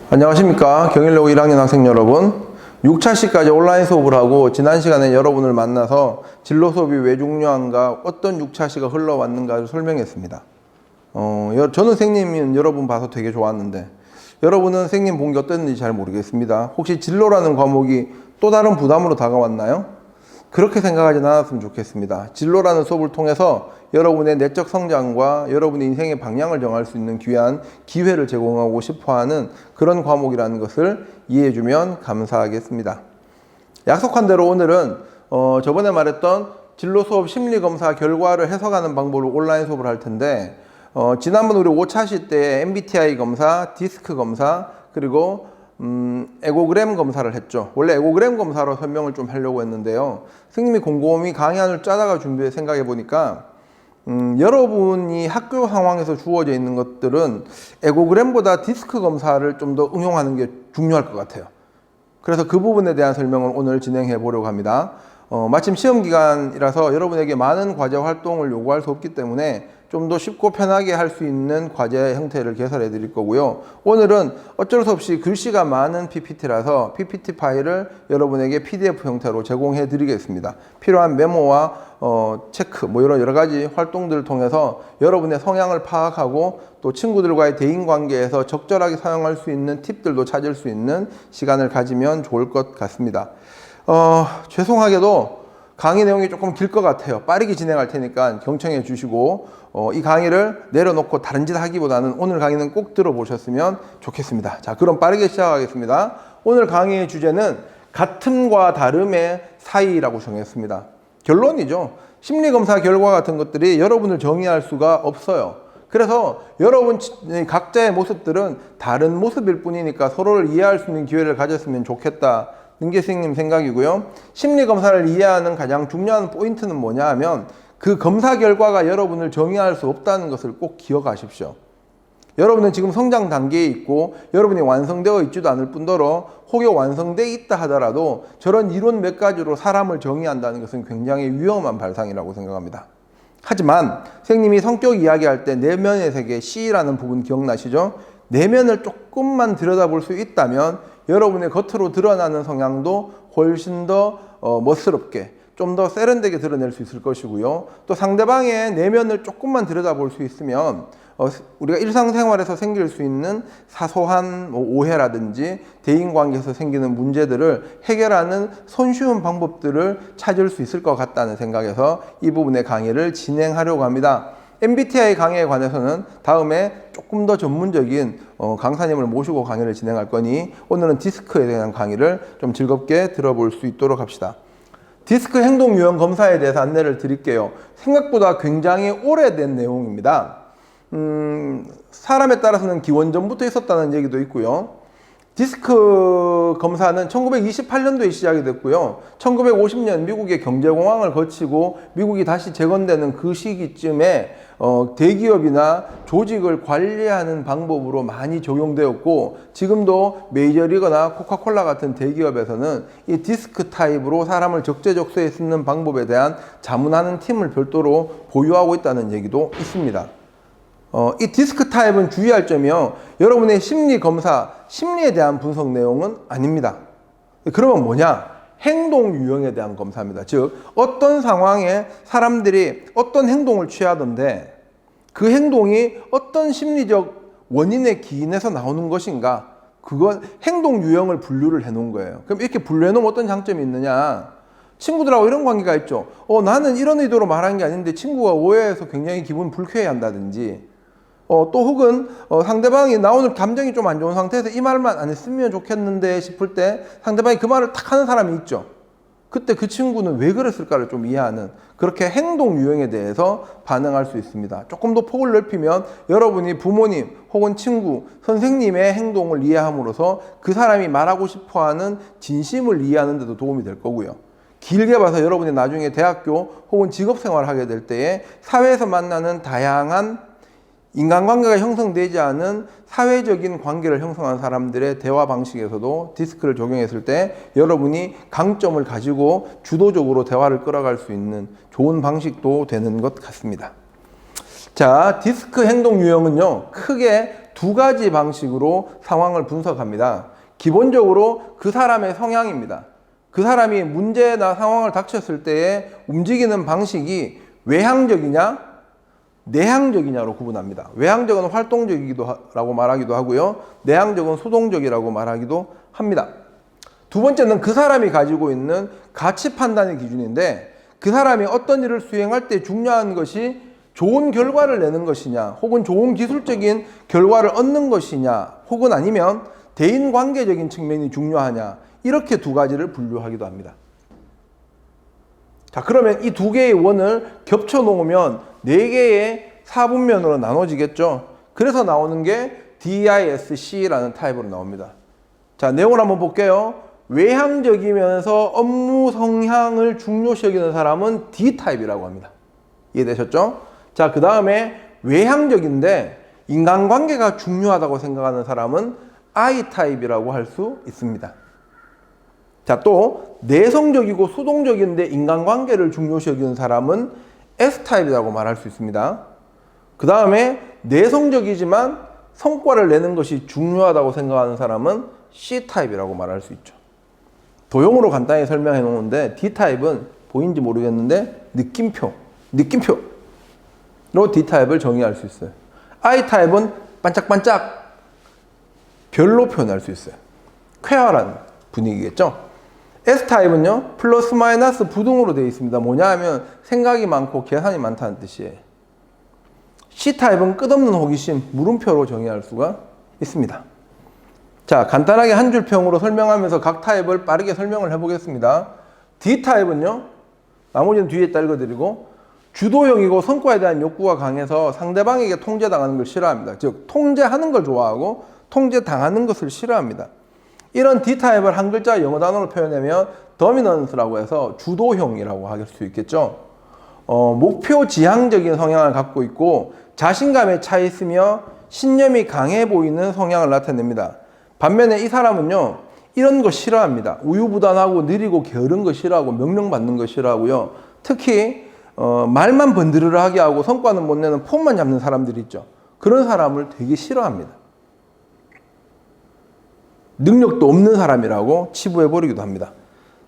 안녕하십니까. 경일여고 1학년 학생 여러분. 6차시까지 온라인 수업을 하고 지난 시간에 여러분을 만나서 진로 수업이 왜 중요한가, 어떤 6차시가 흘러왔는가를 설명했습니다. 저는 선생님은 여러분 봐서 되게 좋았는데 여러분은 선생님 본 게 어땠는지 잘 모르겠습니다. 혹시 진로라는 과목이 또 다른 부담으로 다가왔나요? 그렇게 생각하지 않았으면 좋겠습니다. 진로라는 수업을 통해서 여러분의 내적 성장과 여러분의 인생의 방향을 정할 수 있는 귀한 기회를 제공하고 싶어하는 그런 과목이라는 것을 이해해주면 감사하겠습니다. 약속한 대로 오늘은 저번에 말했던 진로 수업 심리검사 결과를 해석하는 방법을 온라인 수업을 할 텐데 지난번 우리 5차시 때 MBTI 검사, 디스크 검사, 그리고 에고그램 검사를 했죠. 원래 에고그램 검사로 설명을 좀 하려고 했는데요. 선생님이 곰곰이 강의안을 짜다가 준비해 생각해 보니까 여러분이 학교 상황에서 주어져 있는 것들은 에고그램보다 디스크 검사를 좀 더 응용하는 게 중요할 것 같아요. 그래서 그 부분에 대한 설명을 오늘 진행해 보려고 합니다. 마침 시험 기간이라서 여러분에게 많은 과제 활동을 요구할 수 없기 때문에 좀 더 쉽고 편하게 할 수 있는 과제 형태를 개설해 드릴 거고요. 오늘은 어쩔 수 없이 글씨가 많은 PPT라서 PPT 파일을 여러분에게 PDF 형태로 제공해 드리겠습니다. 필요한 메모와 체크, 이런 여러 가지 활동들을 통해서 여러분의 성향을 파악하고 또 친구들과의 대인관계에서 적절하게 사용할 수 있는 팁들도 찾을 수 있는 시간을 가지면 좋을 것 같습니다. 죄송하게도 강의 내용이 조금 길 것 같아요. 빠르게 진행할 테니까 경청해 주시고 이 강의를 내려놓고 다른 짓 하기보다는 오늘 강의는 꼭 들어보셨으면 좋겠습니다. 자, 그럼 빠르게 시작하겠습니다. 오늘 강의의 주제는 같음과 다름의 사이라고 정했습니다. 결론이죠. 심리검사 결과 같은 것들이 여러분을 정의할 수가 없어요. 그래서 여러분 각자의 모습들은 다른 모습일 뿐이니까 서로를 이해할 수 있는 기회를 가졌으면 좋겠다. 게 선생님 생각이고요. 심리검사를 이해하는 가장 중요한 포인트는 뭐냐 하면 그 검사 결과가 여러분을 정의할 수 없다는 것을 꼭 기억하십시오. 여러분은 지금 성장 단계에 있고 여러분이 완성되어 있지도 않을 뿐더러 혹여 완성되어 있다 하더라도 저런 이론 몇 가지로 사람을 정의한다는 것은 굉장히 위험한 발상이라고 생각합니다. 하지만 선생님이 성격 이야기할 때 내면의 세계 C라는 부분 기억나시죠? 내면을 조금만 들여다볼 수 있다면 여러분의 겉으로 드러나는 성향도 훨씬 더 멋스럽게 좀 더 세련되게 드러낼 수 있을 것이고요. 또 상대방의 내면을 조금만 들여다볼 수 있으면 우리가 일상생활에서 생길 수 있는 사소한 오해라든지 대인관계에서 생기는 문제들을 해결하는 손쉬운 방법들을 찾을 수 있을 것 같다는 생각에서 이 부분의 강의를 진행하려고 합니다. MBTI 강의에 관해서는 다음에 조금 더 전문적인 강사님을 모시고 강의를 진행할 거니 오늘은 디스크에 대한 강의를 좀 즐겁게 들어볼 수 있도록 합시다. 디스크 행동 유형 검사에 대해서 안내를 드릴게요. 생각보다 굉장히 오래된 내용입니다. 사람에 따라서는 기원전부터 있었다는 얘기도 있고요. 디스크 검사는 1928년도에 시작이 됐고요. 1950년 미국의 경제공황을 거치고 미국이 다시 재건되는 그 시기쯤에 대기업이나 조직을 관리하는 방법으로 많이 적용되었고 지금도 메이저리거나 코카콜라 같은 대기업에서는 이 디스크 타입으로 사람을 적재적소에 쓰는 방법에 대한 자문하는 팀을 별도로 보유하고 있다는 얘기도 있습니다. 이 디스크 타입은 주의할 점이요. 여러분의 심리 검사, 심리에 대한 분석 내용은 아닙니다. 그러면 뭐냐? 행동 유형에 대한 검사입니다. 즉, 어떤 상황에 사람들이 어떤 행동을 취하던데 그 행동이 어떤 심리적 원인에 기인해서 나오는 것인가? 그건 행동 유형을 분류를 해 놓은 거예요. 그럼 이렇게 분류해 놓으면 어떤 장점이 있느냐? 친구들하고 이런 관계가 있죠. 나는 이런 의도로 말한 게 아닌데 친구가 오해해서 굉장히 기분 불쾌해 한다든지 또 혹은 상대방이 나 오늘 감정이 좀 안 좋은 상태에서 이 말만 안 했으면 좋겠는데 싶을 때 상대방이 그 말을 탁 하는 사람이 있죠. 그때 그 친구는 왜 그랬을까를 좀 이해하는 그렇게 행동 유형에 대해서 반응할 수 있습니다. 조금 더 폭을 넓히면 여러분이 부모님 혹은 친구, 선생님의 행동을 이해함으로써 그 사람이 말하고 싶어하는 진심을 이해하는 데도 도움이 될 거고요. 길게 봐서 여러분이 나중에 대학교 혹은 직업생활을 하게 될 때에 사회에서 만나는 다양한 인간관계가 형성되지 않은 사회적인 관계를 형성한 사람들의 대화 방식에서도 디스크를 적용했을 때 여러분이 강점을 가지고 주도적으로 대화를 끌어갈 수 있는 좋은 방식도 되는 것 같습니다. 자, 디스크 행동 유형은요, 크게 두 가지 방식으로 상황을 분석합니다. 기본적으로 그 사람의 성향입니다. 그 사람이 문제나 상황을 닥쳤을 때에 움직이는 방식이 외향적이냐, 내향적이냐로 구분합니다. 외향적은 활동적이라고 말하기도 하고요. 내향적은 소동적이라고 말하기도 합니다. 두 번째는 그 사람이 가지고 있는 가치 판단의 기준인데 그 사람이 어떤 일을 수행할 때 중요한 것이 좋은 결과를 내는 것이냐 혹은 좋은 기술적인 결과를 얻는 것이냐 혹은 아니면 대인관계적인 측면이 중요하냐 이렇게 두 가지를 분류하기도 합니다. 자, 그러면 이 두 개의 원을 겹쳐 놓으면 네 개의 사분면으로 나눠지겠죠. 그래서 나오는 게 DISC라는 타입으로 나옵니다. 자, 내용을 한번 볼게요. 외향적이면서 업무 성향을 중요시 여기는 사람은 D타입이라고 합니다. 이해되셨죠? 자, 그 다음에 외향적인데 인간관계가 중요하다고 생각하는 사람은 I타입이라고 할 수 있습니다. 자, 또 내성적이고 수동적인데 인간관계를 중요시 여기는 사람은 S타입이라고 말할 수 있습니다. 그 다음에 내성적이지만 성과를 내는 것이 중요하다고 생각하는 사람은 C타입이라고 말할 수 있죠. 도형으로 간단히 설명해 놓는데 D타입은 보이는지 모르겠는데 느낌표로 D타입을 정의할 수 있어요. I타입은 반짝반짝 별로 표현할 수 있어요. 쾌활한 분위기겠죠. S타입은요 플러스 마이너스 부등으로 되어 있습니다. 뭐냐 하면 생각이 많고 계산이 많다는 뜻이에요. C타입은 끝없는 호기심, 물음표로 정의할 수가 있습니다. 자, 간단하게 한 줄 평으로 설명하면서 각 타입을 빠르게 설명을 해보겠습니다. D타입은요, 나머지는 뒤에 읽어드리고, 주도형이고 성과에 대한 욕구가 강해서 상대방에게 통제당하는 걸 싫어합니다. 즉, 통제하는 걸 좋아하고 통제당하는 것을 싫어합니다. 이런 D타입을 한 글자 영어 단어로 표현하면 dominance라고 해서 주도형이라고 할 수 있겠죠. 목표 지향적인 성향을 갖고 있고 자신감에 차 있으며 신념이 강해 보이는 성향을 나타냅니다. 반면에 이 사람은요, 이런 거 싫어합니다. 우유부단하고 느리고 게으른 거 싫어하고 명령받는 거 싫어하고요. 특히 말만 번드르르하게 하고 성과는 못 내는 폼만 잡는 사람들이 있죠. 그런 사람을 되게 싫어합니다. 능력도 없는 사람이라고 치부해버리기도 합니다.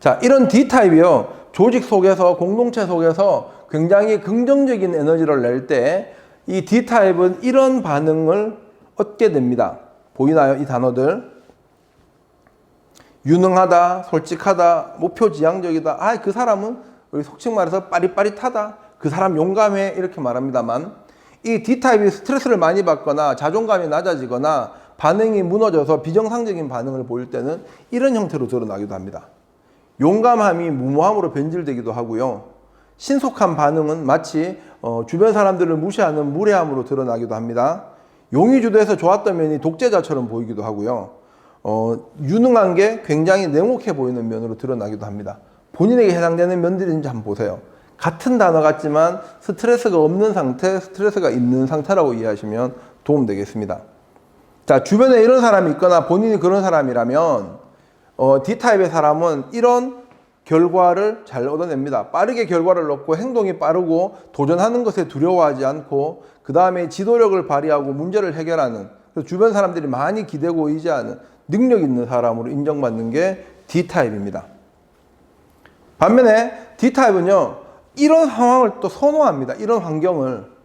자, 이런 D타입이요, 조직 속에서, 공동체 속에서 굉장히 긍정적인 에너지를 낼 때 이 D타입은 이런 반응을 얻게 됩니다. 보이나요? 이 단어들. 유능하다, 솔직하다, 목표지향적이다. 아, 그 사람은 우리 속칭 말해서 빠릿빠릿하다. 그 사람 용감해. 이렇게 말합니다만 이 D타입이 스트레스를 많이 받거나 자존감이 낮아지거나 반응이 무너져서 비정상적인 반응을 보일 때는 이런 형태로 드러나기도 합니다. 용감함이 무모함으로 변질되기도 하고요. 신속한 반응은 마치 주변 사람들을 무시하는 무례함으로 드러나기도 합니다. 용이 주도해서 좋았던 면이 독재자처럼 보이기도 하고요. 유능한 게 굉장히 냉혹해 보이는 면으로 드러나기도 합니다. 본인에게 해당되는 면들인지 한번 보세요. 같은 단어 같지만 스트레스가 없는 상태, 스트레스가 있는 상태라고 이해하시면 도움되겠습니다. 자, 주변에 이런 사람이 있거나 본인이 그런 사람이라면 D타입의 사람은 이런 결과를 잘 얻어냅니다. 빠르게 결과를 얻고 행동이 빠르고 도전하는 것에 두려워하지 않고 그 다음에 지도력을 발휘하고 문제를 해결하는, 그래서 주변 사람들이 많이 기대고 의지하는 능력 있는 사람으로 인정받는 게 D타입입니다. 반면에 D타입은요, 이런 상황을 또 선호합니다. 이런 환경을.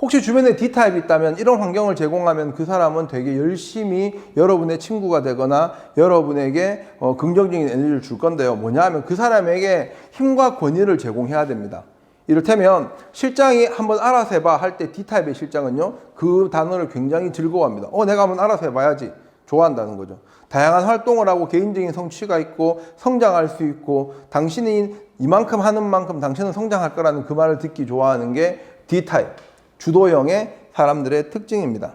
혹시 주변에 D타입이 있다면 이런 환경을 제공하면 그 사람은 되게 열심히 여러분의 친구가 되거나 여러분에게 긍정적인 에너지를 줄 건데요. 뭐냐 하면 그 사람에게 힘과 권위를 제공해야 됩니다. 이를테면 실장이 한번 알아서 해봐 할 때 D타입의 실장은요, 그 단어를 굉장히 즐거워합니다. 내가 한번 알아서 해봐야지. 좋아한다는 거죠. 다양한 활동을 하고 개인적인 성취가 있고 성장할 수 있고 당신이 이만큼 하는 만큼 당신은 성장할 거라는 그 말을 듣기 좋아하는 게 D타입. 주도형의 사람들의 특징입니다.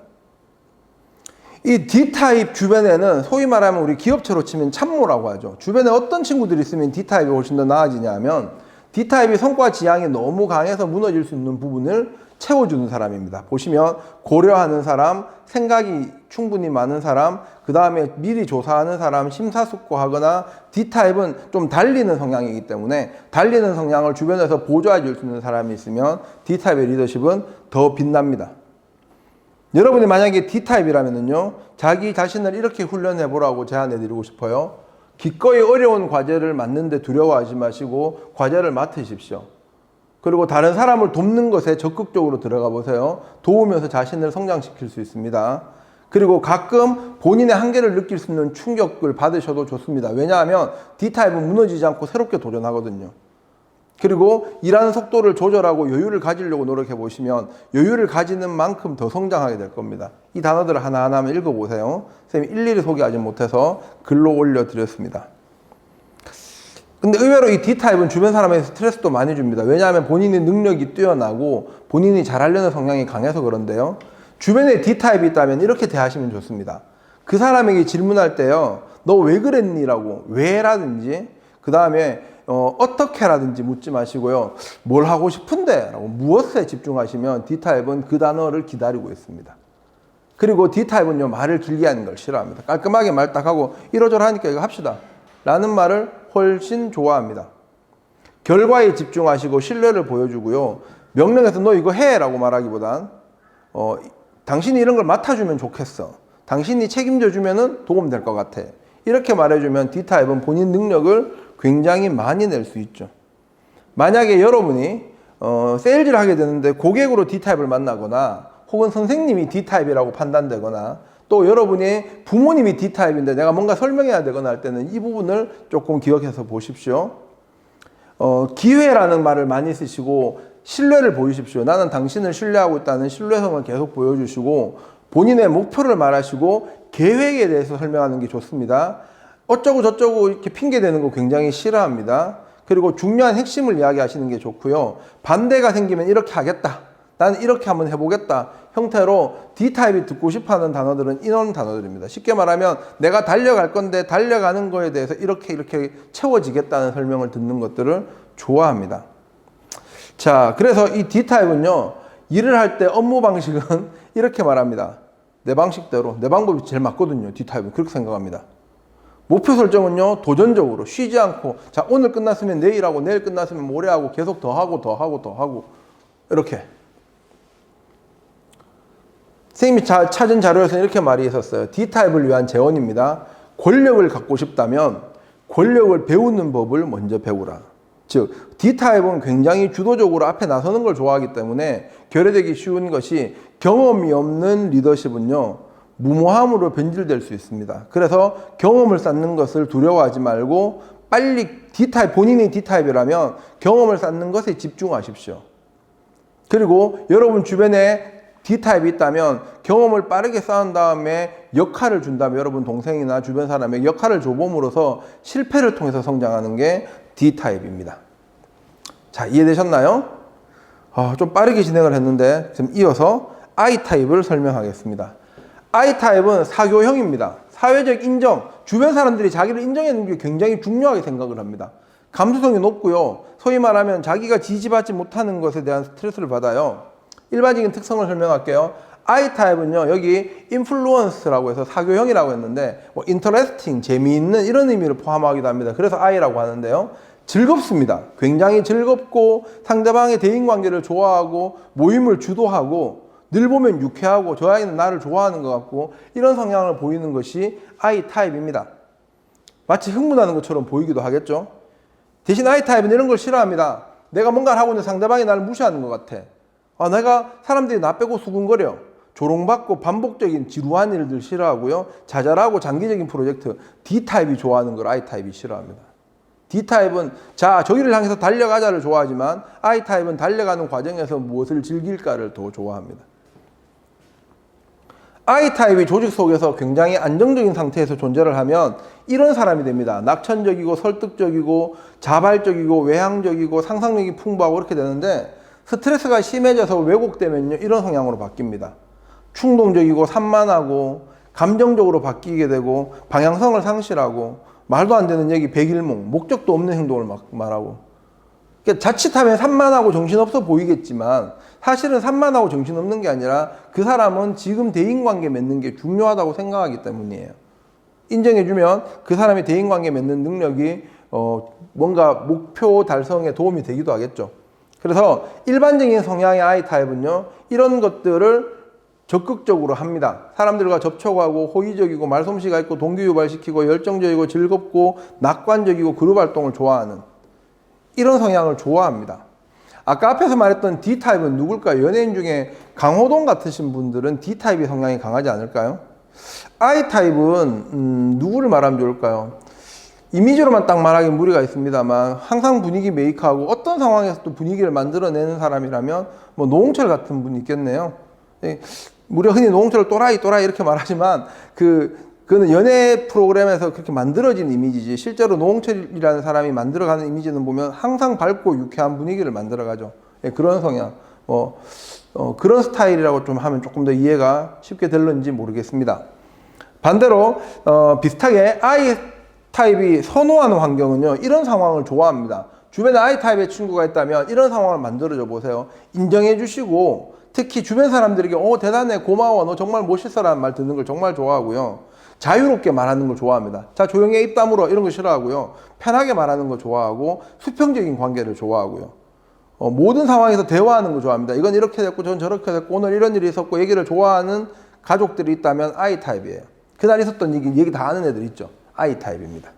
이 D타입 주변에는 소위 말하면 우리 기업체로 치면 참모라고 하죠. 주변에 어떤 친구들이 있으면 D타입이 훨씬 더 나아지냐 하면 D타입이 성과 지향이 너무 강해서 무너질 수 있는 부분을 채워주는 사람입니다. 보시면 고려하는 사람, 생각이 충분히 많은 사람, 그 다음에 미리 조사하는 사람, 심사숙고하거나 D타입은 좀 달리는 성향이기 때문에 달리는 성향을 주변에서 보조해 줄 수 있는 사람이 있으면 D타입의 리더십은 더 빛납니다. 여러분이 만약에 D타입이라면요, 자기 자신을 이렇게 훈련해 보라고 제안해 드리고 싶어요. 기꺼이 어려운 과제를 맡는데 두려워하지 마시고 과제를 맡으십시오. 그리고 다른 사람을 돕는 것에 적극적으로 들어가 보세요. 도우면서 자신을 성장시킬 수 있습니다. 그리고 가끔 본인의 한계를 느낄 수 있는 충격을 받으셔도 좋습니다. 왜냐하면 D타입은 무너지지 않고 새롭게 도전하거든요. 그리고 일하는 속도를 조절하고 여유를 가지려고 노력해 보시면 여유를 가지는 만큼 더 성장하게 될 겁니다. 이 단어들을 하나하나 한번 읽어보세요. 선생님이 일일이 소개하지 못해서 글로 올려드렸습니다. 근데 의외로 이 D타입은 주변 사람에게 스트레스도 많이 줍니다. 왜냐하면 본인의 능력이 뛰어나고 본인이 잘하려는 성향이 강해서 그런데요. 주변에 D타입이 있다면 이렇게 대하시면 좋습니다. 그 사람에게 질문할 때요, 너 왜 그랬니? 라고, 왜라든지, 그 다음에 어떻게라든지 묻지 마시고요, 뭘 하고 싶은데? 라고, 무엇에 집중하시면 D타입은 그 단어를 기다리고 있습니다. 그리고 D타입은요, 말을 길게 하는 걸 싫어합니다. 깔끔하게 말 딱 하고, 이러저러 하니까 이거 합시다 라는 말을 훨씬 좋아합니다. 결과에 집중하시고 신뢰를 보여주고요, 명령해서 너 이거 해! 라고 말하기보단 당신이 이런 걸 맡아주면 좋겠어. 당신이 책임져 주면은 도움 될 것 같아. 이렇게 말해주면 D타입은 본인 능력을 굉장히 많이 낼 수 있죠. 만약에 여러분이 세일즈를 하게 되는데 고객으로 D타입을 만나거나 혹은 선생님이 D타입이라고 판단되거나 또 여러분이 부모님이 D타입인데 내가 뭔가 설명해야 되거나 할 때는 이 부분을 조금 기억해서 보십시오. 기회라는 말을 많이 쓰시고 신뢰를 보이십시오. 나는 당신을 신뢰하고 있다는 신뢰성을 계속 보여주시고 본인의 목표를 말하시고 계획에 대해서 설명하는 게 좋습니다. 어쩌고 저쩌고 이렇게 핑계대는 거 굉장히 싫어합니다. 그리고 중요한 핵심을 이야기하시는 게 좋고요. 반대가 생기면 이렇게 하겠다. 나는 이렇게 한번 해보겠다. 형태로 D타입이 듣고 싶어하는 단어들은 이런 단어들입니다. 쉽게 말하면 내가 달려갈 건데 달려가는 거에 대해서 이렇게 채워지겠다는 설명을 듣는 것들을 좋아합니다. 자, 그래서 이 D타입은요, 일을 할 때 업무 방식은 이렇게 말합니다. 내 방식대로, 내 방법이 제일 맞거든요. D타입은 그렇게 생각합니다. 목표 설정은요, 도전적으로 쉬지 않고, 자, 오늘 끝났으면 내일하고 내일 끝났으면 모레하고 계속 더 하고 이렇게. 선생님이 찾은 자료에서는 이렇게 말이 있었어요. D타입을 위한 재원입니다. 권력을 갖고 싶다면 권력을 배우는 법을 먼저 배우라. 즉, D타입은 굉장히 주도적으로 앞에 나서는 걸 좋아하기 때문에 결여되기 쉬운 것이 경험이 없는 리더십은요, 무모함으로 변질될 수 있습니다. 그래서 경험을 쌓는 것을 두려워하지 말고 빨리 D타입, 본인이 D타입이라면 경험을 쌓는 것에 집중하십시오. 그리고 여러분 주변에 D타입이 있다면 경험을 빠르게 쌓은 다음에 역할을 준다면 여러분 동생이나 주변 사람에게 역할을 줘봄으로써 실패를 통해서 성장하는 게 D타입입니다. 자, 이해되셨나요? 좀 빠르게 진행을 했는데 지금 이어서 I타입을 설명하겠습니다. I타입은 사교형입니다. 사회적 인정, 주변 사람들이 자기를 인정하는 게 굉장히 중요하게 생각을 합니다. 감수성이 높고요. 소위 말하면 자기가 지지받지 못하는 것에 대한 스트레스를 받아요. 일반적인 특성을 설명할게요. I타입은요, 여기 influence라고 해서 사교형이라고 했는데 interesting, 재미있는 이런 의미를 포함하기도 합니다. 그래서 I라고 하는데요. 즐겁습니다. 굉장히 즐겁고 상대방의 대인관계를 좋아하고 모임을 주도하고 늘 보면 유쾌하고 저 아이는 나를 좋아하는 것 같고 이런 성향을 보이는 것이 I타입입니다. 마치 흥분하는 것처럼 보이기도 하겠죠. 대신 I타입은 이런 걸 싫어합니다. 내가 뭔가를 하고 있는 상대방이 나를 무시하는 것 같아. 내가 사람들이 나 빼고 수군거려. 조롱받고 반복적인 지루한 일들 싫어하고요. 자잘하고 장기적인 프로젝트 D타입이 좋아하는 걸 I타입이 싫어합니다. D타입은 자, 저기를 향해서 달려가자를 좋아하지만 I타입은 달려가는 과정에서 무엇을 즐길까를 더 좋아합니다. I타입이 조직 속에서 굉장히 안정적인 상태에서 존재를 하면 이런 사람이 됩니다. 낙천적이고 설득적이고 자발적이고 외향적이고 상상력이 풍부하고 그렇게 되는데 스트레스가 심해져서 왜곡되면요, 이런 성향으로 바뀝니다. 충동적이고 산만하고 감정적으로 바뀌게 되고 방향성을 상실하고 말도 안 되는 얘기 백일몽, 목적도 없는 행동을 말하고. 그러니까 자칫하면 산만하고 정신없어 보이겠지만 사실은 산만하고 정신없는 게 아니라 그 사람은 지금 대인관계 맺는 게 중요하다고 생각하기 때문이에요. 인정해주면 그 사람의 대인관계 맺는 능력이 뭔가 목표 달성에 도움이 되기도 하겠죠. 그래서 일반적인 성향의 I타입은요, 이런 것들을 적극적으로 합니다. 사람들과 접촉하고 호의적이고 말솜씨가 있고 동기 유발시키고 열정적이고 즐겁고 낙관적이고 그룹 활동을 좋아하는 이런 성향을 좋아합니다. 아까 앞에서 말했던 D타입은 누굴까요? 연예인 중에 강호동 같으신 분들은 D타입의 성향이 강하지 않을까요? I타입은 누구를 말하면 좋을까요? 이미지로만 딱 말하기 무리가 있습니다만 항상 분위기 메이크하고 어떤 상황에서도 분위기를 만들어내는 사람이라면 뭐 노홍철 같은 분이 있겠네요. 우리가 흔히 노홍철을 또라이 이렇게 말하지만 그는 연예 프로그램에서 그렇게 만들어진 이미지지 실제로 노홍철이라는 사람이 만들어가는 이미지는 보면 항상 밝고 유쾌한 분위기를 만들어가죠. 그런 성향, 그런 스타일이라고 좀 하면 조금 더 이해가 쉽게 될는지 모르겠습니다. 반대로 비슷하게 I타입이 선호하는 환경은요, 이런 상황을 좋아합니다. 주변에 I타입의 친구가 있다면 이런 상황을 만들어줘 보세요. 인정해 주시고 특히 주변 사람들에게 대단해, 고마워, 너 정말 멋있어라는 말 듣는 걸 정말 좋아하고요. 자유롭게 말하는 걸 좋아합니다. 자, 조용히 입 다물어 이런 거 싫어하고요. 편하게 말하는 거 좋아하고 수평적인 관계를 좋아하고요. 모든 상황에서 대화하는 거 좋아합니다. 이건 이렇게 됐고 전 저렇게 됐고 오늘 이런 일이 있었고 얘기를 좋아하는 가족들이 있다면 I타입이에요. 그날 있었던 얘기 다 아는 애들 있죠. I타입입니다.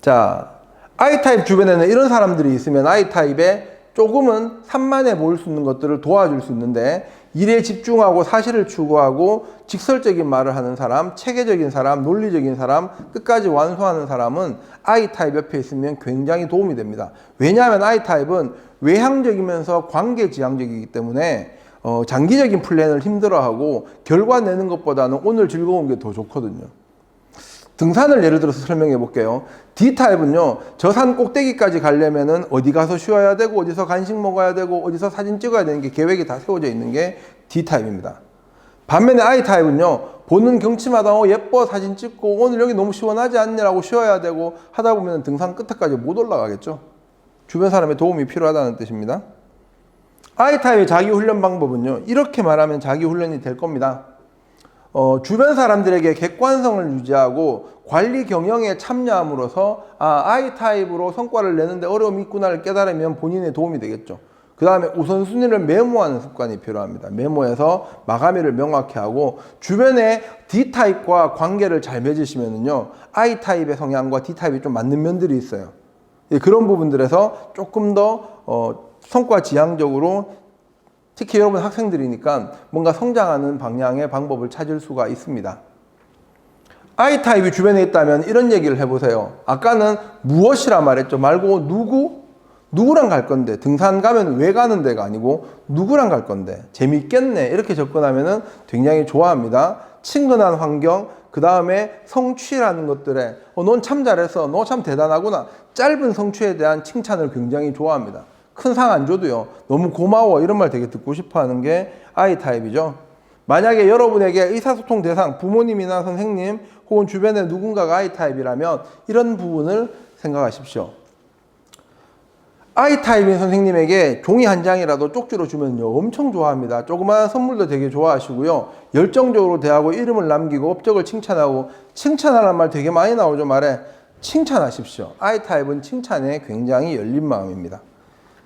자, I타입 주변에는 이런 사람들이 있으면 I타입에 조금은 산만해 보일 수 있는 것들을 도와줄 수 있는데 일에 집중하고 사실을 추구하고 직설적인 말을 하는 사람, 체계적인 사람, 논리적인 사람, 끝까지 완수하는 사람은 I타입 옆에 있으면 굉장히 도움이 됩니다. 왜냐하면 I타입은 외향적이면서 관계지향적이기 때문에 장기적인 플랜을 힘들어하고 결과 내는 것보다는 오늘 즐거운 게 더 좋거든요. 등산을 예를 들어서 설명해 볼게요. D타입은요, 저 산 꼭대기까지 가려면은 어디 가서 쉬어야 되고, 어디서 간식 먹어야 되고, 어디서 사진 찍어야 되는 게 계획이 다 세워져 있는 게 D타입입니다. 반면에 I타입은요, 보는 경치마다 예뻐 사진 찍고, 오늘 여기 너무 시원하지 않냐라고 쉬어야 되고, 하다 보면 등산 끝에까지 못 올라가겠죠. 주변 사람의 도움이 필요하다는 뜻입니다. I타입의 자기 훈련 방법은요, 이렇게 말하면 자기 훈련이 될 겁니다. 주변 사람들에게 객관성을 유지하고 관리 경영에 참여함으로써 I타입으로 성과를 내는데 어려움이 있구나를 깨달으면 본인의 도움이 되겠죠. 그 다음에 우선순위를 메모하는 습관이 필요합니다. 메모해서 마감일을 명확히 하고 주변에 D타입과 관계를 잘 맺으시면은요, I타입의 성향과 D타입이 좀 맞는 면들이 있어요. 그런 부분들에서 조금 더 성과 지향적으로 특히 여러분 학생들이니까 뭔가 성장하는 방향의 방법을 찾을 수가 있습니다. I타입이 주변에 있다면 이런 얘기를 해보세요. 아까는 무엇이라 말했죠. 말고 누구랑 갈 건데, 등산 가면 왜 가는 데가 아니고 누구랑 갈 건데 재밌겠네 이렇게 접근하면 굉장히 좋아합니다. 친근한 환경, 그 다음에 성취라는 것들에 넌 참 잘했어, 너 참 대단하구나, 짧은 성취에 대한 칭찬을 굉장히 좋아합니다. 큰 상 안 줘도요, 너무 고마워 이런 말 되게 듣고 싶어 하는 게 I타입이죠. 만약에 여러분에게 의사소통 대상, 부모님이나 선생님 혹은 주변에 누군가가 I타입이라면 이런 부분을 생각하십시오. I타입인 선생님에게 종이 한 장이라도 쪽지로 주면요, 엄청 좋아합니다. 조그마한 선물도 되게 좋아하시고요, 열정적으로 대하고 이름을 남기고 업적을 칭찬하고, 칭찬하라는 말 되게 많이 나오죠. 말에 칭찬하십시오. I타입은 칭찬에 굉장히 열린 마음입니다.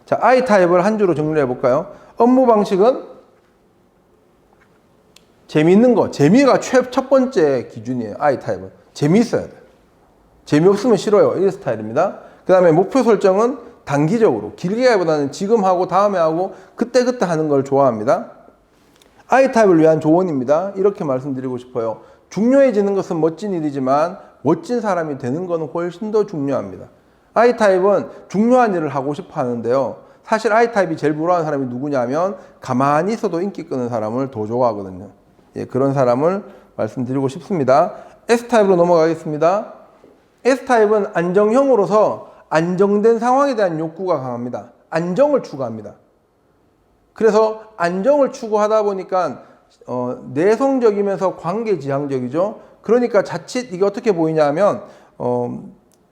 자, I타입을 한 주로 정리해 볼까요? 업무 방식은 재미있는 거, 재미가 첫 번째 기준이에요. I타입은 재미있어야 돼요. 재미없으면 싫어요. 이 스타일입니다. 그 다음에 목표 설정은 단기적으로, 길게 하기보다는 지금 하고 다음에 하고 그때그때 하는 걸 좋아합니다. I타입을 위한 조언입니다. 이렇게 말씀드리고 싶어요. 중요해지는 것은 멋진 일이지만 멋진 사람이 되는 것은 훨씬 더 중요합니다. I타입은 중요한 일을 하고 싶어 하는데요, 사실 I타입이 제일 부러워하는 사람이 누구냐면 가만히 있어도 인기 끄는 사람을 더 좋아하거든요. 그런 사람을 말씀드리고 싶습니다. S타입으로 넘어가겠습니다. S타입은 안정형으로서 안정된 상황에 대한 욕구가 강합니다. 안정을 추구합니다. 그래서 안정을 추구하다 보니까 내성적이면서 관계지향적이죠. 그러니까 자칫 이게 어떻게 보이냐면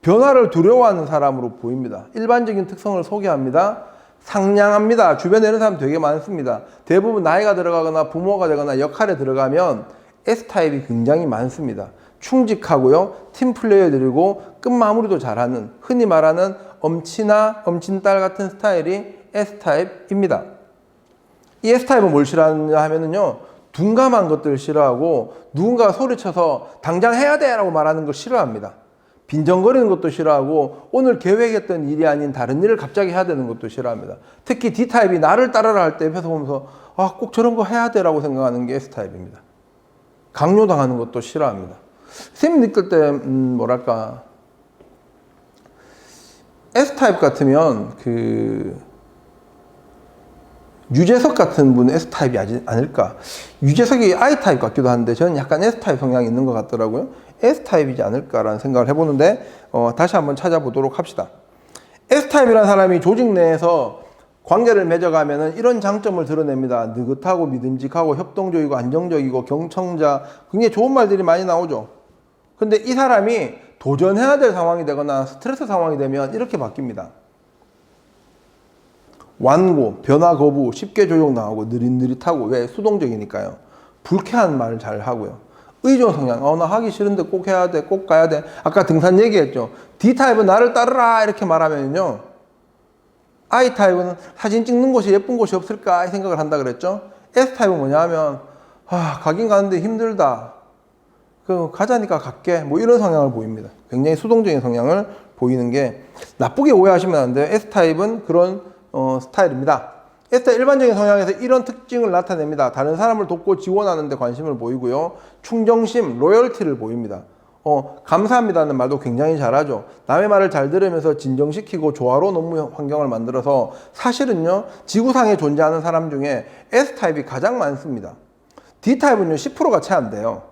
변화를 두려워하는 사람으로 보입니다. 일반적인 특성을 소개합니다. 상냥합니다. 주변에 있는 사람 되게 많습니다. 대부분 나이가 들어가거나 부모가 되거나 역할에 들어가면 S타입이 굉장히 많습니다. 충직하고요, 팀플레이어들이고 끝마무리도 잘하는, 흔히 말하는 엄친아, 엄친딸 같은 스타일이 S타입입니다. 이 S타입은 뭘 싫어하느냐 하면은요, 둔감한 것들을 싫어하고 누군가가 소리쳐서 당장 해야 돼 라고 말하는 걸 싫어합니다. 빈정거리는 것도 싫어하고 오늘 계획했던 일이 아닌 다른 일을 갑자기 해야 되는 것도 싫어합니다. 특히 D타입이 나를 따르라 할 때 옆에서 보면서 꼭 저런 거 해야 돼 라고 생각하는 게 S타입입니다. 강요당하는 것도 싫어합니다. 선생님 느낄 때 뭐랄까, S타입 같으면 유재석 같은 분은 S타입이 아닐까. 유재석이 I타입 같기도 한데 저는 약간 S타입 성향이 있는 것 같더라고요. S타입이지 않을까라는 생각을 해보는데 다시 한번 찾아보도록 합시다. S타입이라는 사람이 조직 내에서 관계를 맺어가면은 이런 장점을 드러냅니다. 느긋하고 믿음직하고 협동적이고 안정적이고 경청자, 굉장히 좋은 말들이 많이 나오죠. 근데 이 사람이 도전해야 될 상황이 되거나 스트레스 상황이 되면 이렇게 바뀝니다. 완고, 변화 거부, 쉽게 조용당하고 느릿느릿하고, 왜? 수동적이니까요. 불쾌한 말을 잘 하고요. 의존 성향, 나 하기 싫은데 꼭 해야 돼, 꼭 가야 돼. 아까 등산 얘기했죠. D타입은 나를 따르라 이렇게 말하면요, I타입은 사진 찍는 곳이 예쁜 곳이 없을까 생각을 한다 그랬죠. S타입은 뭐냐 하면 가긴 가는데 힘들다, 가자니까 갈게, 뭐 이런 성향을 보입니다. 굉장히 수동적인 성향을 보이는 게, 나쁘게 오해하시면 안 돼요. S타입은 그런 스타일입니다. S타입 일반적인 성향에서 이런 특징을 나타냅니다. 다른 사람을 돕고 지원하는 데 관심을 보이고요. 충정심, 로열티를 보입니다. 감사합니다는 말도 굉장히 잘하죠. 남의 말을 잘 들으면서 진정시키고 조화로운 업무 환경을 만들어서, 사실은요, 지구상에 존재하는 사람 중에 S타입이 가장 많습니다. D타입은요, 10%가 채 안 돼요.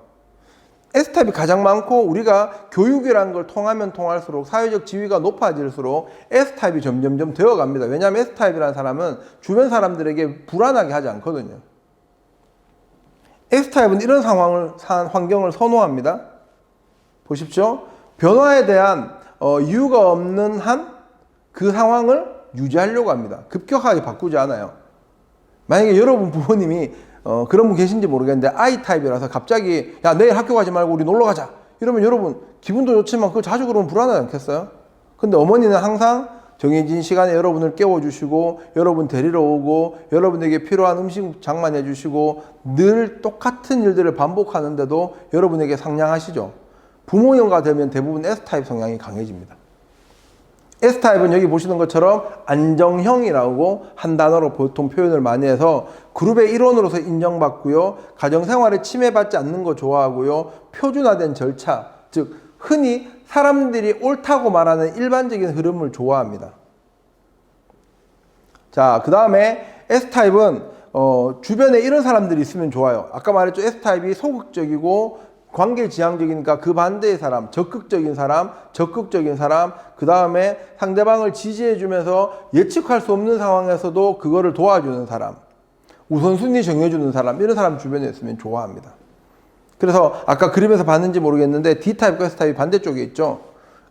S타입이 가장 많고, 우리가 교육이라는 걸 통하면 통할수록 사회적 지위가 높아질수록 S타입이 점점점 되어갑니다. 왜냐하면 S타입이라는 사람은 주변 사람들에게 불안하게 하지 않거든요. S타입은 이런 환경을 선호합니다. 보십시오. 변화에 대한 이유가 없는 한 그 상황을 유지하려고 합니다. 급격하게 바꾸지 않아요. 만약에 여러분 부모님이 그런 분 계신지 모르겠는데 I타입이라서 갑자기 야, 내일 학교 가지 말고 우리 놀러 가자 이러면 여러분 기분도 좋지만 그거 자주 그러면 불안하지 않겠어요? 근데 어머니는 항상 정해진 시간에 여러분을 깨워주시고, 여러분 데리러 오고, 여러분에게 필요한 음식 장만해 주시고, 늘 똑같은 일들을 반복하는데도 여러분에게 상냥하시죠. 부모님과 되면 대부분 S타입 성향이 강해집니다. S타입은 여기 보시는 것처럼 안정형이라고 한 단어로 보통 표현을 많이 해서 그룹의 일원으로서 인정받고요. 가정생활에 침해받지 않는 거 좋아하고요. 표준화된 절차, 즉 흔히 사람들이 옳다고 말하는 일반적인 흐름을 좋아합니다. 자, 그 다음에 S타입은 주변에 이런 사람들이 있으면 좋아요. 아까 말했죠. S타입이 소극적이고 관계지향적이니까 그 반대의 사람, 적극적인 사람, 그 다음에 상대방을 지지해주면서 예측할 수 없는 상황에서도 그거를 도와주는 사람, 우선순위 정해주는 사람, 이런 사람 주변에 있으면 좋아합니다. 그래서 아까 그림에서 봤는지 모르겠는데 D타입과 S타입이 반대쪽에 있죠.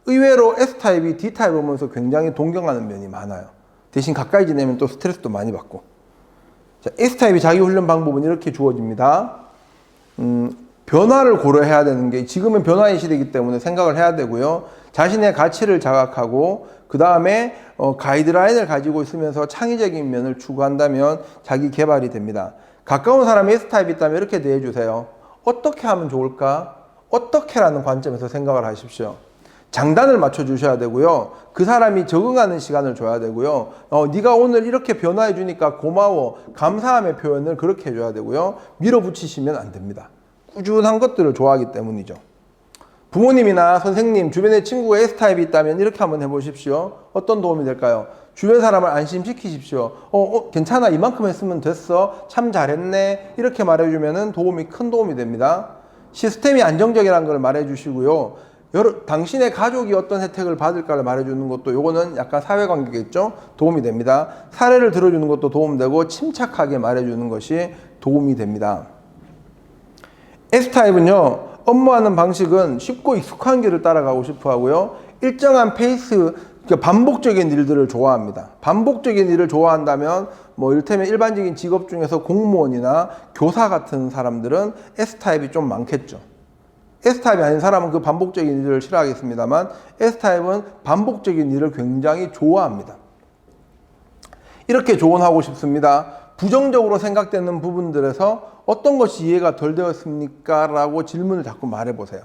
의외로 S타입이 D타입을 보면서 굉장히 동경하는 면이 많아요. 대신 가까이 지내면 또 스트레스도 많이 받고. 자, S타입이 자기 훈련 방법은 이렇게 주어집니다. 변화를 고려해야 되는 게, 지금은 변화의 시대이기 때문에 생각을 해야 되고요. 자신의 가치를 자각하고 그 다음에 가이드라인을 가지고 있으면서 창의적인 면을 추구한다면 자기 개발이 됩니다. 가까운 사람이 S타입이 있다면 이렇게 대해 주세요. 어떻게 하면 좋을까? 어떻게라는 관점에서 생각을 하십시오. 장단을 맞춰 주셔야 되고요. 그 사람이 적응하는 시간을 줘야 되고요. 네가 오늘 이렇게 변화해 주니까 고마워, 감사함의 표현을 그렇게 해줘야 되고요. 밀어붙이시면 안 됩니다. 꾸준한 것들을 좋아하기 때문이죠. 부모님이나 선생님, 주변에 친구가 S타입이 있다면 이렇게 한번 해보십시오. 어떤 도움이 될까요? 주변 사람을 안심시키십시오. 괜찮아, 이만큼 했으면 됐어, 참 잘했네, 이렇게 말해주면 큰 도움이 됩니다. 시스템이 안정적이라는 걸 말해주시고요. 당신의 가족이 어떤 혜택을 받을까를 말해주는 것도, 요거는 약간 사회관계겠죠? 도움이 됩니다. 사례를 들어주는 것도 도움되고 침착하게 말해주는 것이 도움이 됩니다. S타입은요, 업무하는 방식은 쉽고 익숙한 길을 따라가고 싶어 하고요. 일정한 페이스, 반복적인 일들을 좋아합니다. 반복적인 일을 좋아한다면, 이를테면 일반적인 직업 중에서 공무원이나 교사 같은 사람들은 S타입이 좀 많겠죠. S타입이 아닌 사람은 그 반복적인 일을 싫어하겠습니다만, S타입은 반복적인 일을 굉장히 좋아합니다. 이렇게 조언하고 싶습니다. 부정적으로 생각되는 부분들에서 어떤 것이 이해가 덜 되었습니까? 라고 질문을 자꾸 말해보세요.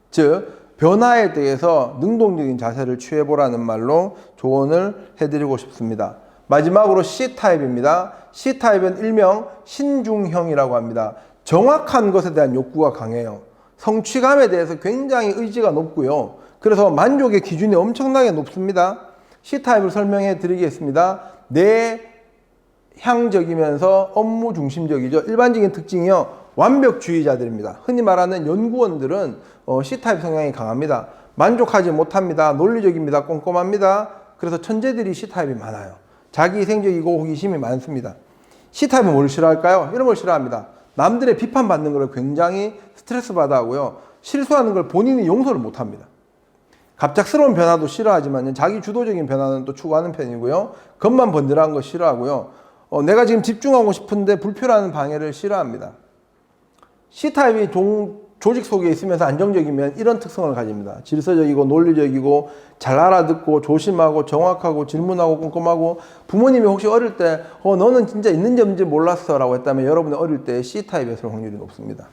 즉 변화에 대해서 능동적인 자세를 취해보라는 말로 조언을 해드리고 싶습니다. 마지막으로 C타입입니다. C타입은 일명 신중형이라고 합니다. 정확한 것에 대한 욕구가 강해요. 성취감에 대해서 굉장히 의지가 높고요. 그래서 만족의 기준이 엄청나게 높습니다. C타입을 설명해 드리겠습니다. 내향적이면서 업무 중심적이죠. 일반적인 특징이요. 완벽주의자들입니다. 흔히 말하는 연구원들은 C타입 성향이 강합니다. 만족하지 못합니다. 논리적입니다. 꼼꼼합니다. 그래서 천재들이 C타입이 많아요. 자기희생적이고 호기심이 많습니다. C타입은 뭘 싫어할까요? 이런 걸 싫어합니다. 남들의 비판받는 걸 굉장히 스트레스 받아 하고요. 실수하는 걸 본인이 용서를 못합니다. 갑작스러운 변화도 싫어하지만 자기 주도적인 변화는 또 추구하는 편이고요. 겉만 번들어한 거 싫어하고요. 내가 지금 집중하고 싶은데 불필요한 방해를 싫어합니다. C타입이 조직 속에 있으면서 안정적이면 이런 특성을 가집니다. 질서적이고 논리적이고 잘 알아듣고 조심하고 정확하고 질문하고 꼼꼼하고 부모님이 혹시 어릴 때 너는 진짜 있는지 없는지 몰랐어 라고 했다면 여러분이 어릴 때 C타입이었을 확률이 높습니다.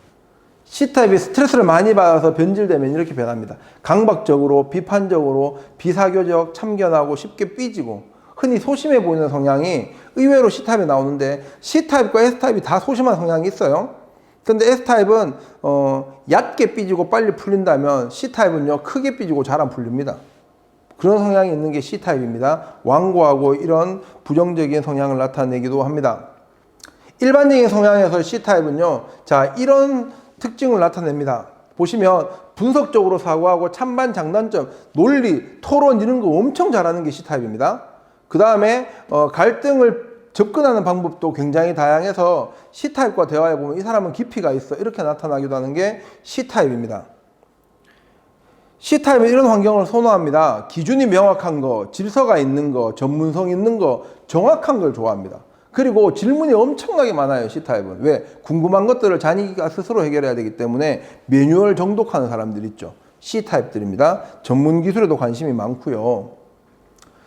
C타입이 스트레스를 많이 받아서 변질되면 이렇게 변합니다. 강박적으로, 비판적으로, 비사교적, 참견하고 쉽게 삐지고 흔히 소심해 보이는 성향이 의외로 C타입에 나오는데 C타입과 S타입이 다 소심한 성향이 있어요. 근데 S타입은 얕게 삐지고 빨리 풀린다면 C타입은요 크게 삐지고 잘 안 풀립니다. 그런 성향이 있는 게 C타입입니다. 완고하고 이런 부정적인 성향을 나타내기도 합니다. 일반적인 성향에서 C타입은요 자 이런 특징을 나타냅니다. 보시면 분석적으로 사고하고 찬반 장단점, 논리, 토론 이런 거 엄청 잘하는 게 C타입입니다. 그 다음에 갈등을 접근하는 방법도 굉장히 다양해서 C타입과 대화해보면 이 사람은 깊이가 있어 이렇게 나타나기도 하는 게 C타입입니다. C타입은 이런 환경을 선호합니다. 기준이 명확한 거, 질서가 있는 거, 전문성 있는 거, 정확한 걸 좋아합니다. 그리고 질문이 엄청나게 많아요. C타입은. 왜? 궁금한 것들을 자기가 스스로 해결해야 되기 때문에 매뉴얼 정독하는 사람들 있죠. C타입들입니다. 전문 기술에도 관심이 많고요.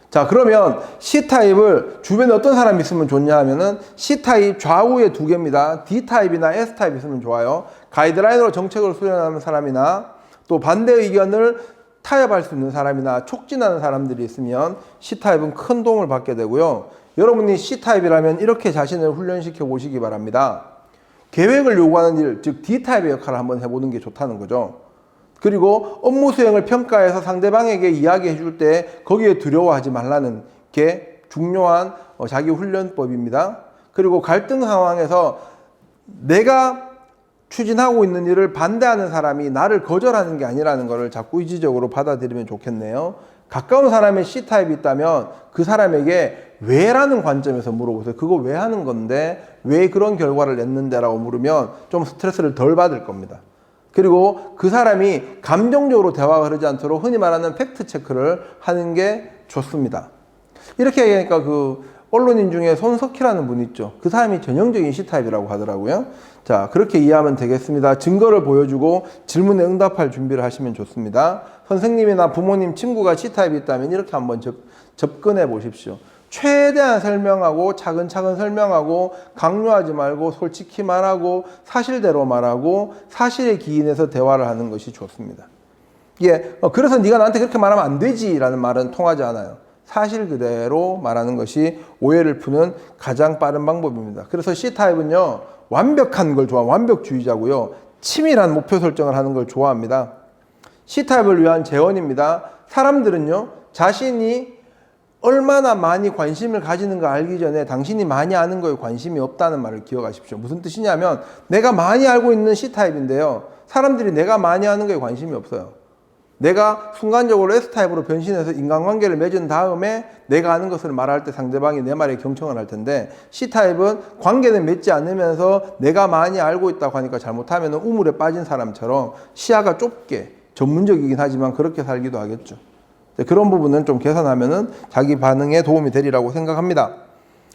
자 그러면 C타입을 주변에 어떤 사람이 있으면 좋냐 하면은 C타입 좌우에 두 개입니다. D타입이나 S타입 있으면 좋아요. 가이드라인으로 정책을 수행하는 사람이나 또 반대 의견을 타협할 수 있는 사람이나 촉진하는 사람들이 있으면 C타입은 큰 도움을 받게 되고요. 여러분이 C타입이라면 이렇게 자신을 훈련시켜 보시기 바랍니다. 계획을 요구하는 일, 즉 D타입의 역할을 한번 해보는 게 좋다는 거죠. 그리고 업무 수행을 평가해서 상대방에게 이야기해 줄 때 거기에 두려워하지 말라는 게 중요한 자기 훈련법입니다. 그리고 갈등 상황에서 내가 추진하고 있는 일을 반대하는 사람이 나를 거절하는 게 아니라는 것을 자꾸 의지적으로 받아들이면 좋겠네요. 가까운 사람의 C타입이 있다면 그 사람에게 왜? 라는 관점에서 물어보세요. 그거 왜 하는 건데? 왜 그런 결과를 냈는데? 라고 물으면 좀 스트레스를 덜 받을 겁니다. 그리고 그 사람이 감정적으로 대화가 흐르지 않도록 흔히 말하는 팩트 체크를 하는 게 좋습니다. 이렇게 얘기하니까 그 언론인 중에 손석희라는 분이 있죠. 그 사람이 전형적인 C타입이라고 하더라고요. 자, 그렇게 이해하면 되겠습니다. 증거를 보여주고 질문에 응답할 준비를 하시면 좋습니다. 선생님이나 부모님, 친구가 C타입이 있다면 이렇게 한번 접근해 보십시오. 최대한 설명하고 차근차근 설명하고 강요하지 말고 솔직히 말하고 사실대로 말하고 사실에 기인해서 대화를 하는 것이 좋습니다. 그래서 네가 나한테 그렇게 말하면 안 되지 라는 말은 통하지 않아요. 사실 그대로 말하는 것이 오해를 푸는 가장 빠른 방법입니다. 그래서 C타입은요 완벽한 걸 완벽주의자고요. 치밀한 목표 설정을 하는 걸 좋아합니다. C타입을 위한 재원입니다. 사람들은요 자신이 얼마나 많이 관심을 가지는가 알기 전에 당신이 많이 아는 거에 관심이 없다는 말을 기억하십시오. 무슨 뜻이냐면 내가 많이 알고 있는 C타입인데요. 사람들이 내가 많이 아는 거에 관심이 없어요. 내가 순간적으로 S타입으로 변신해서 인간관계를 맺은 다음에 내가 아는 것을 말할 때 상대방이 내 말에 경청을 할 텐데 C타입은 관계는 맺지 않으면서 내가 많이 알고 있다고 하니까 잘못하면 우물에 빠진 사람처럼 시야가 좁게 전문적이긴 하지만 그렇게 살기도 하겠죠. 그런 부분은 좀 개선하면은 자기 반응에 도움이 되리라고 생각합니다.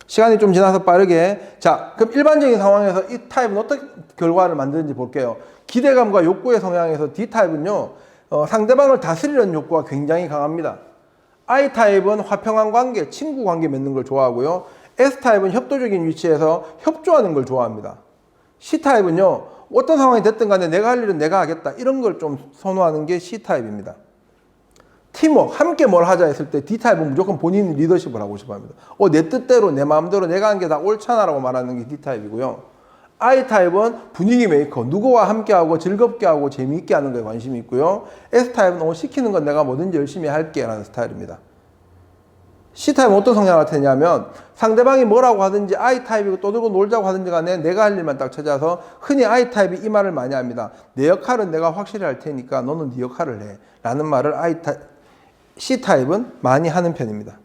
시간이 좀 지나서 빠르게 자 그럼 일반적인 상황에서 이 타입은 어떤 결과를 만드는지 볼게요. 기대감과 욕구의 성향에서 D타입은요 상대방을 다스리려는 욕구가 굉장히 강합니다. I타입은 화평한 관계, 친구 관계 맺는 걸 좋아하고요. S타입은 협도적인 위치에서 협조하는 걸 좋아합니다. C타입은요, 어떤 상황이 됐든 간에 내가 할 일은 내가 하겠다. 이런 걸 좀 선호하는 게 C타입입니다. 팀워크, 함께 뭘 하자 했을 때 D타입은 무조건 본인이 리더십을 하고 싶어 합니다. 내 뜻대로, 내 마음대로 내가 한 게 다 옳잖아라고 말하는 게 D타입이고요. I타입은 분위기 메이커, 누구와 함께 하고 즐겁게 하고 재미있게 하는 거에 관심이 있고요. S타입은 시키는 건 내가 뭐든지 열심히 할게 라는 스타일입니다. C타입은 어떤 성향을 나타내냐면 상대방이 뭐라고 하든지 I타입이고 떠들고 놀자고 하든지 간에 내가 할 일만 딱 찾아서 흔히 I타입이 이 말을 많이 합니다. 내 역할은 내가 확실히 할 테니까 너는 네 역할을 해 라는 말을 C타입은 많이 하는 편입니다.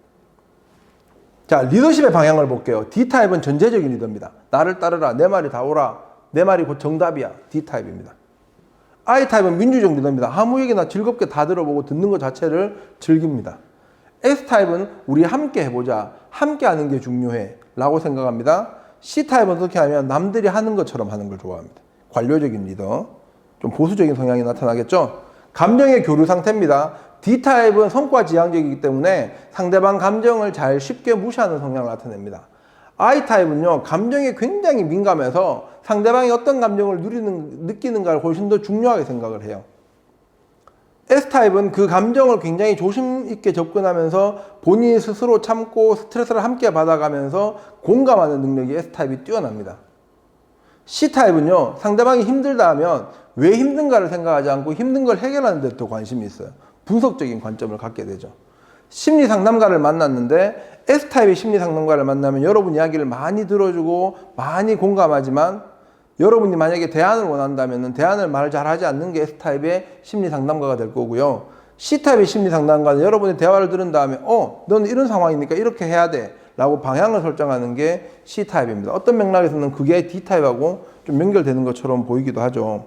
자, 리더십의 방향을 볼게요. D타입은 전제적인 리더입니다. 나를 따르라, 내 말이 다 옳아, 내 말이 곧 정답이야. D타입입니다. I타입은 민주적 리더입니다. 아무 얘기나 즐겁게 다 들어보고 듣는 것 자체를 즐깁니다. S타입은 우리 함께 해보자, 함께 하는 게 중요해 라고 생각합니다. C타입은 어떻게 하면 남들이 하는 것처럼 하는 걸 좋아합니다. 관료적인 리더, 좀 보수적인 성향이 나타나겠죠. 감정의 교류 상태입니다. D타입은 성과 지향적이기 때문에 상대방 감정을 잘 쉽게 무시하는 성향을 나타냅니다. I타입은요, 감정에 굉장히 민감해서 상대방이 어떤 감정을 느끼는가를 훨씬 더 중요하게 생각을 해요. S타입은 그 감정을 굉장히 조심 있게 접근하면서 본인이 스스로 참고 스트레스를 함께 받아가면서 공감하는 능력이 S타입이 뛰어납니다. C타입은요, 상대방이 힘들다 하면 왜 힘든가를 생각하지 않고 힘든 걸 해결하는 데 더 관심이 있어요. 분석적인 관점을 갖게 되죠. 심리 상담가를 만났는데 S타입의 심리 상담가를 만나면 여러분 이야기를 많이 들어주고 많이 공감하지만 여러분이 만약에 대안을 원한다면 대안을 말 잘하지 않는 게 S타입의 심리 상담가가 될 거고요. C타입의 심리 상담가는 여러분의 대화를 들은 다음에 너는 이런 상황이니까 이렇게 해야 돼 라고 방향을 설정하는 게 C타입입니다. 어떤 맥락에서는 그게 D타입하고 좀 연결되는 것처럼 보이기도 하죠.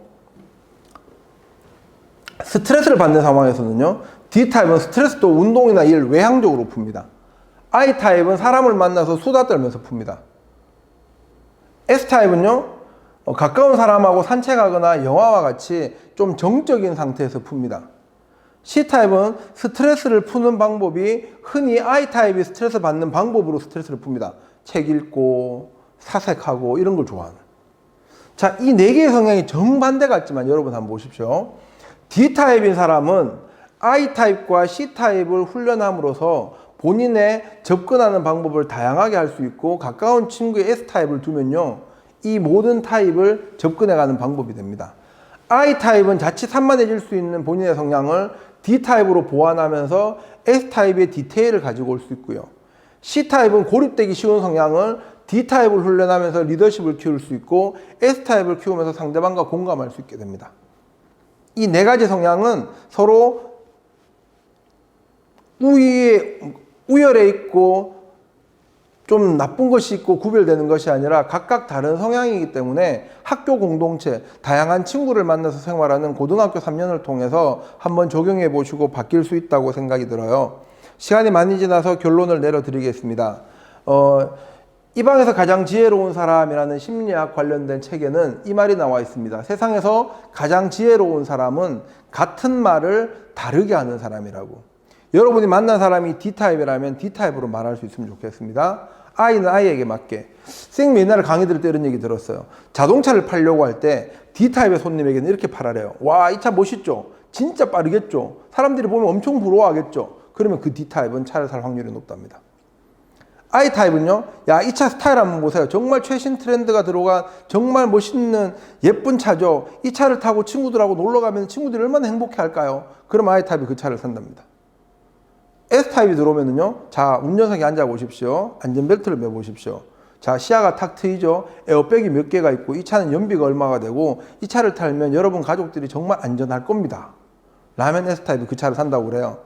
스트레스를 받는 상황에서는요, D타입은 스트레스도 운동이나 일 외향적으로 풉니다. I타입은 사람을 만나서 수다 떨면서 풉니다. S타입은요, 가까운 사람하고 산책하거나 영화와 같이 좀 정적인 상태에서 풉니다. C타입은 스트레스를 푸는 방법이 흔히 I타입이 스트레스 받는 방법으로 스트레스를 풉니다. 책 읽고 사색하고 이런 걸 좋아하는. 자, 이 네 개의 성향이 정반대 같지만 여러분 한번 보십시오. D타입인 사람은 I타입과 C타입을 훈련함으로써 본인의 접근하는 방법을 다양하게 할 수 있고 가까운 친구의 S타입을 두면요, 이 모든 타입을 접근해가는 방법이 됩니다. I타입은 자칫 산만해질 수 있는 본인의 성향을 D타입으로 보완하면서 S타입의 디테일을 가지고 올 수 있고요. C타입은 고립되기 쉬운 성향을 D타입을 훈련하면서 리더십을 키울 수 있고 S타입을 키우면서 상대방과 공감할 수 있게 됩니다. 이 네 가지 성향은 서로 우열에 있고 좀 나쁜 것이 있고 구별되는 것이 아니라 각각 다른 성향이기 때문에 학교 공동체, 다양한 친구를 만나서 생활하는 고등학교 3년을 통해서 한번 적용해 보시고 바뀔 수 있다고 생각이 들어요. 시간이 많이 지나서 결론을 내려드리겠습니다. 이 방에서 가장 지혜로운 사람이라는 심리학 관련된 책에는 이 말이 나와 있습니다. 세상에서 가장 지혜로운 사람은 같은 말을 다르게 하는 사람이라고. 여러분이 만난 사람이 D타입이라면 D타입으로 말할 수 있으면 좋겠습니다. I는 I에게 맞게. 선생님이 옛날에 강의 들을 때 이런 얘기 들었어요. 자동차를 팔려고 할 때 D타입의 손님에게는 이렇게 팔아래요. 와, 이 차 멋있죠? 진짜 빠르겠죠? 사람들이 보면 엄청 부러워하겠죠? 그러면 그 D타입은 차를 살 확률이 높답니다. I타입은요, 야, 이 차 스타일 한번 보세요. 정말 최신 트렌드가 들어간 정말 멋있는 예쁜 차죠. 이 차를 타고 친구들하고 놀러 가면 친구들이 얼마나 행복해 할까요? 그럼 I타입이 그 차를 산답니다. S타입이 들어오면은요, 자, 운전석에 앉아 보십시오. 안전벨트를 매 보십시오. 자, 시야가 탁 트이죠. 에어백이 몇 개가 있고 이 차는 연비가 얼마가 되고 이 차를 타면 여러분 가족들이 정말 안전할 겁니다. 라면 S타입이 그 차를 산다고 그래요.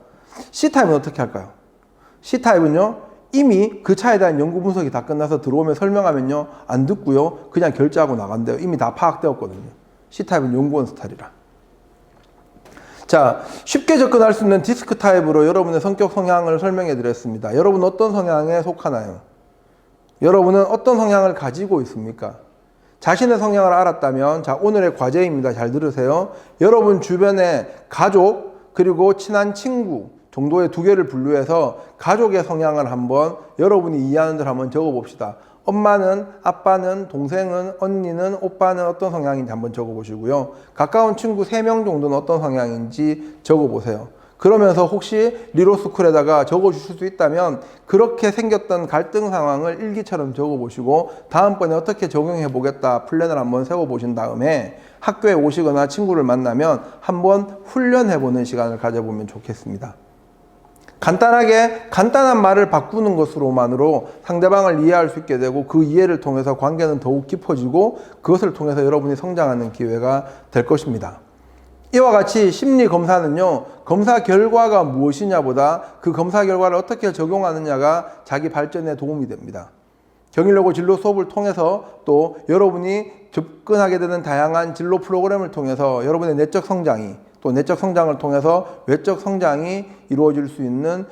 C타입은 어떻게 할까요? C타입은요, 이미 그 차에 대한 연구 분석이 다 끝나서 들어오면 설명하면요, 안 듣고요, 그냥 결제하고 나간대요. 이미 다 파악되었거든요. C타입은 연구원 스타일이라. 자, 쉽게 접근할 수 있는 디스크 타입으로 여러분의 성격 성향을 설명해 드렸습니다. 여러분 어떤 성향에 속하나요? 여러분은 어떤 성향을 가지고 있습니까? 자신의 성향을 알았다면, 자, 오늘의 과제입니다. 잘 들으세요. 여러분 주변의 가족, 그리고 친한 친구, 정도의 두 개를 분류해서 가족의 성향을 한번 여러분이 이해하는 대로 한번 적어봅시다. 엄마는, 아빠는, 동생은, 언니는, 오빠는 어떤 성향인지 한번 적어보시고요. 가까운 친구 3명 정도는 어떤 성향인지 적어보세요. 그러면서 혹시 리로스쿨에다가 적어주실 수 있다면 그렇게 생겼던 갈등 상황을 일기처럼 적어보시고 다음번에 어떻게 적용해 보겠다 플랜을 한번 세워보신 다음에 학교에 오시거나 친구를 만나면 한번 훈련해 보는 시간을 가져보면 좋겠습니다. 간단한 말을 바꾸는 것으로만으로 상대방을 이해할 수 있게 되고 그 이해를 통해서 관계는 더욱 깊어지고 그것을 통해서 여러분이 성장하는 기회가 될 것입니다. 이와 같이 심리 검사는요, 검사 결과가 무엇이냐보다 그 검사 결과를 어떻게 적용하느냐가 자기 발전에 도움이 됩니다. 경일여고 진로 수업을 통해서 또 여러분이 접근하게 되는 다양한 진로 프로그램을 통해서 여러분의 내적 성장이 또 내적 성장을 통해서 외적 성장이 이루어질 수 있는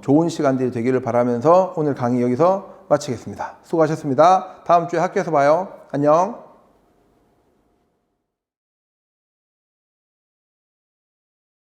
좋은 시간들이 되기를 바라면서 오늘 강의 여기서 마치겠습니다. 수고하셨습니다. 다음 주에 학교에서 봐요. 안녕.